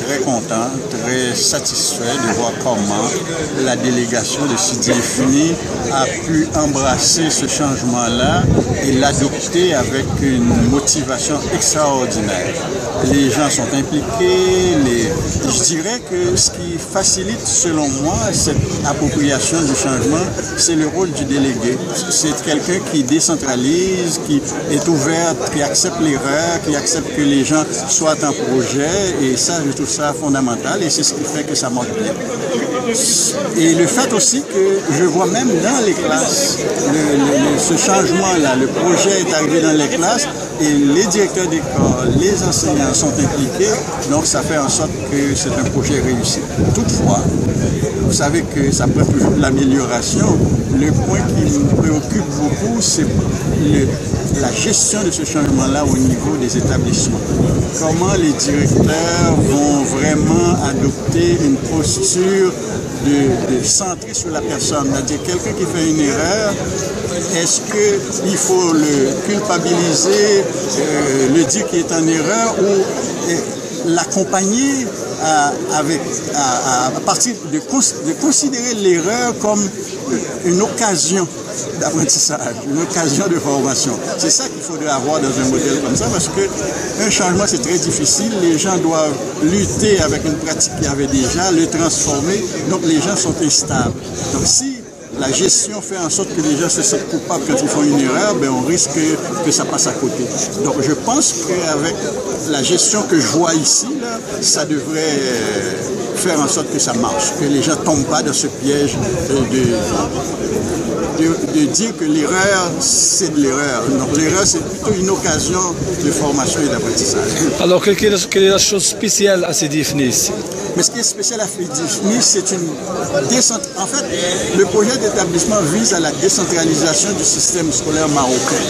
très content, très satisfait de voir comment la délégation de Sidi Infini a pu embrasser ce changement-là et l'adopter avec une motivation extraordinaire. Les gens sont impliqués, je dirais que ce qui facilite selon moi cette appropriation du changement, c'est le rôle du délégué. C'est quelqu'un qui décentralise, qui est ouvert, qui accepte l'erreur, qui accepte que les gens soient en projet, et ça, je trouve ça fondamental, et c'est ce qui fait que ça marche bien. Et le fait aussi que je vois même dans les classes, ce changement-là, le projet est arrivé dans les classes, et les directeurs d'école, les enseignants sont impliqués, donc ça fait en sorte que c'est un projet réussi. Toutefois, vous savez que ça prend toujours de l'amélioration. Le point qui me préoccupe beaucoup, c'est la gestion de ce changement-là au niveau des établissements. Comment les directeurs vont vraiment adopter une posture de centrer sur la personne, c'est-à-dire quelqu'un qui fait une erreur, est-ce qu'il faut le culpabiliser, le dire qu'il est en erreur ou l'accompagner à partir de considérer l'erreur comme une occasion d'apprentissage, une occasion de formation. C'est ça qu'il faudrait avoir dans un modèle comme ça, parce qu'un changement, c'est très difficile. Les gens doivent lutter avec une pratique qu'ils avaient déjà, le transformer. Donc, les gens sont instables. Donc, si la gestion fait en sorte que les gens se sentent coupables quand ils font une erreur, ben on risque que ça passe à côté. Donc, je pense qu'avec la gestion que je vois ici, là, ça devrait faire en sorte que ça marche, que les gens ne tombent pas dans ce piège de dire que l'erreur, c'est de l'erreur. Donc l'erreur, c'est plutôt une occasion de formation et d'apprentissage. Alors, quelle est la chose spéciale à Sidi Infini ici? Mais ce qui est spécial à Sidi Infini, c'est une décentralisation. En fait, le projet d'établissement vise à la décentralisation du système scolaire marocain.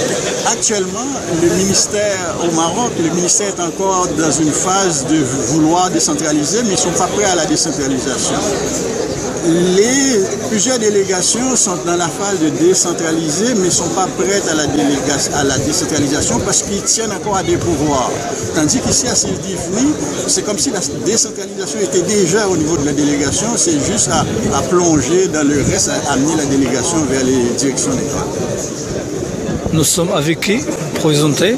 Actuellement, le ministère au Maroc, le ministère est encore dans une phase de vouloir décentraliser, mais ils ne sont pas prêts à la décentralisation. Plusieurs délégations sont dans la phase de décentraliser, mais ne sont pas prêtes à la décentralisation parce qu'ils tiennent encore à des pouvoirs. Tandis qu'ici, à Sidi Infini, c'est comme si la décentralisation était déjà au niveau de la délégation, c'est juste à plonger dans le reste, à amener la délégation vers les directions d'école. Nous sommes avec qui? Présenté.